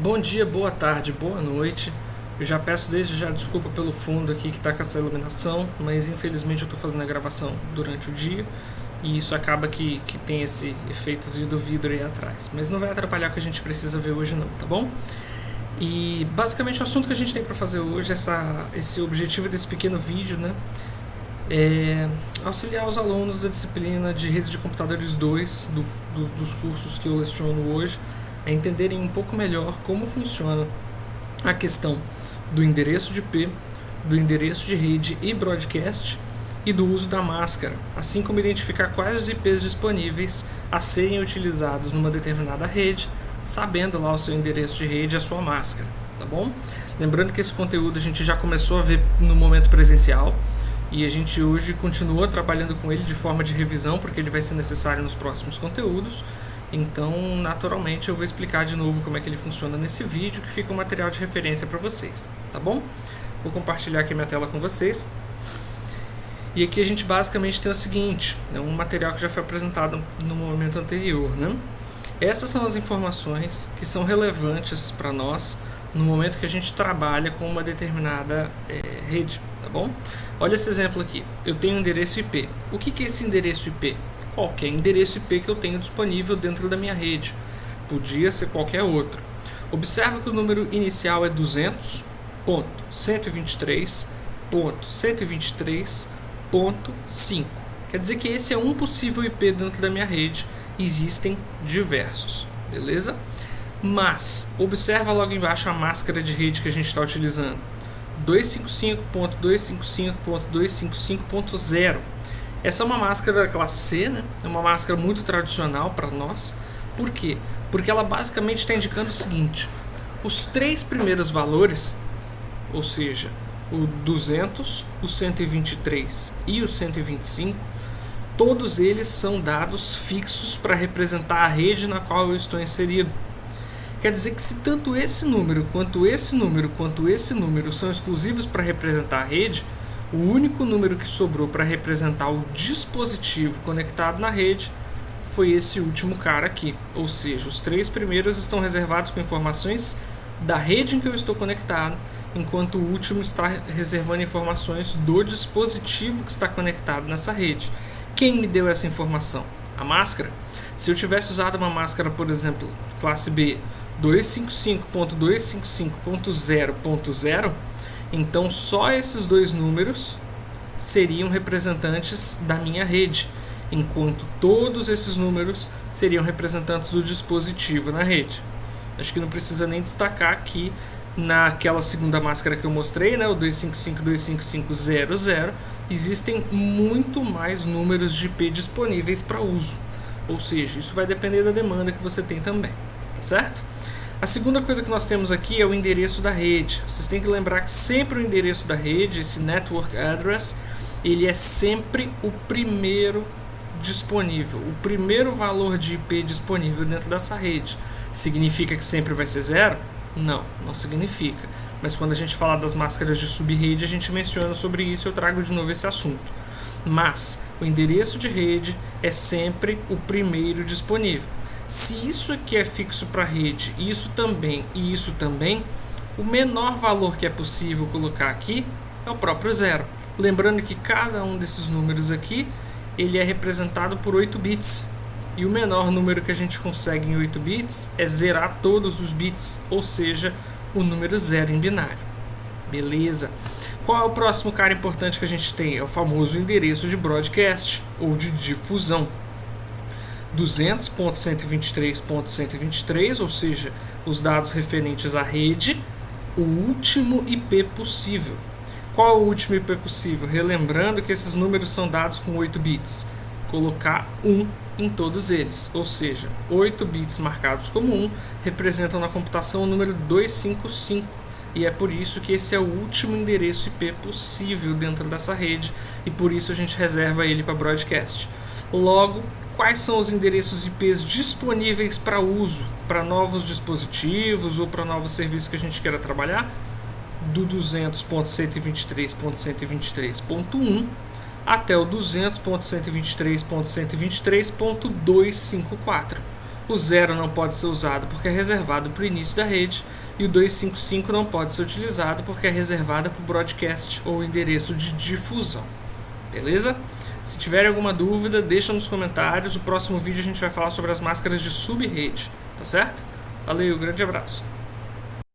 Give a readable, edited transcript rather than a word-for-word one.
Bom dia, boa tarde, boa noite. Eu já peço desde já desculpa pelo fundo aqui que está com essa iluminação, mas infelizmente eu estou fazendo a gravação durante o dia e isso acaba que tem esse efeitozinho do vidro aí atrás. Mas não vai atrapalhar o que a gente precisa ver hoje não, tá bom? E basicamente o assunto que a gente tem para fazer hoje, esse objetivo desse pequeno vídeo, né? É auxiliar os alunos da disciplina de redes de computadores 2 dos cursos que eu leciono hoje a entenderem um pouco melhor como funciona a questão do endereço de IP, do endereço de rede e broadcast e do uso da máscara, assim como identificar quais os IPs disponíveis a serem utilizados numa determinada rede, sabendo lá o seu endereço de rede e a sua máscara, tá bom? Lembrando que esse conteúdo a gente já começou a ver no momento presencial e a gente hoje continua trabalhando com ele de forma de revisão, porque ele vai ser necessário nos próximos conteúdos. Então, naturalmente, eu vou explicar de novo como é que ele funciona nesse vídeo, que fica um material de referência para vocês, tá bom? Vou compartilhar aqui minha tela com vocês. E aqui a gente basicamente tem o seguinte, é um material que já foi apresentado no momento anterior, né? Essas são as informações que são relevantes para nós no momento que a gente trabalha com uma determinada rede, tá bom? Olha esse exemplo aqui, eu tenho um endereço IP. O que é esse endereço IP? Qualquer endereço IP que eu tenho disponível dentro da minha rede. Podia ser qualquer outro. Observa que o número inicial é 200.123.123.5. Quer dizer que esse é um possível IP dentro da minha rede. Existem diversos, beleza? Mas, observa logo embaixo a máscara de rede que a gente está utilizando. 255.255.255.0. Essa é uma máscara classe C, né? É uma máscara muito tradicional para nós. Por quê? Porque ela basicamente está indicando o seguinte: os três primeiros valores, ou seja, o 200, o 123 e o 125, todos eles são dados fixos para representar a rede na qual eu estou inserido. Quer dizer que se tanto esse número, quanto esse número, quanto esse número são exclusivos para representar a rede, o único número que sobrou para representar o dispositivo conectado na rede foi esse último cara aqui. Ou seja, os três primeiros estão reservados com informações da rede em que eu estou conectado, enquanto o último está reservando informações do dispositivo que está conectado nessa rede. Quem me deu essa informação? A máscara? Se eu tivesse usado uma máscara, por exemplo, classe B, 255.255.0.0, então só esses dois números seriam representantes da minha rede, enquanto todos esses números seriam representantes do dispositivo na rede. Acho que não precisa nem destacar aqui naquela segunda máscara que eu mostrei, né, o 255.255.0.0, existem muito mais números de IP disponíveis para uso. Ou seja, isso vai depender da demanda que você tem também, tá certo? A segunda coisa que nós temos aqui é o endereço da rede. Vocês têm que lembrar que sempre o endereço da rede, esse network address, ele é sempre o primeiro disponível, o primeiro valor de IP disponível dentro dessa rede. Significa que sempre vai ser zero? Não, não significa. Mas quando a gente falar das máscaras de subrede, a gente menciona sobre isso e eu trago de novo esse assunto. Mas o endereço de rede é sempre o primeiro disponível. Se isso aqui é fixo para a rede, isso também e isso também, o menor valor que é possível colocar aqui é o próprio zero. Lembrando que cada um desses números aqui, ele é representado por 8 bits. E o menor número que a gente consegue em 8 bits é zerar todos os bits, ou seja, o número zero em binário. Beleza? Qual é o próximo cara importante que a gente tem? É o famoso endereço de broadcast ou de difusão. 200.123.123, ou seja, os dados referentes à rede, o último IP possível. Qual é o último IP possível? Relembrando que esses números são dados com 8 bits. Colocar 1 em todos eles, ou seja, 8 bits marcados como 1 representam na computação o número 255, e é por isso que esse é o último endereço IP possível dentro dessa rede, e por isso a gente reserva ele para broadcast. Logo, quais são os endereços IPs disponíveis para uso, para novos dispositivos ou para novos serviços que a gente queira trabalhar? Do 200.123.123.1 até o 200.123.123.254. O 0 não pode ser usado porque é reservado para o início da rede, e o 255 não pode ser utilizado porque é reservado para o broadcast ou endereço de difusão. Beleza? Se tiverem alguma dúvida, deixa nos comentários. O próximo vídeo a gente vai falar sobre as máscaras de sub-rede, tá certo? Valeu, grande abraço.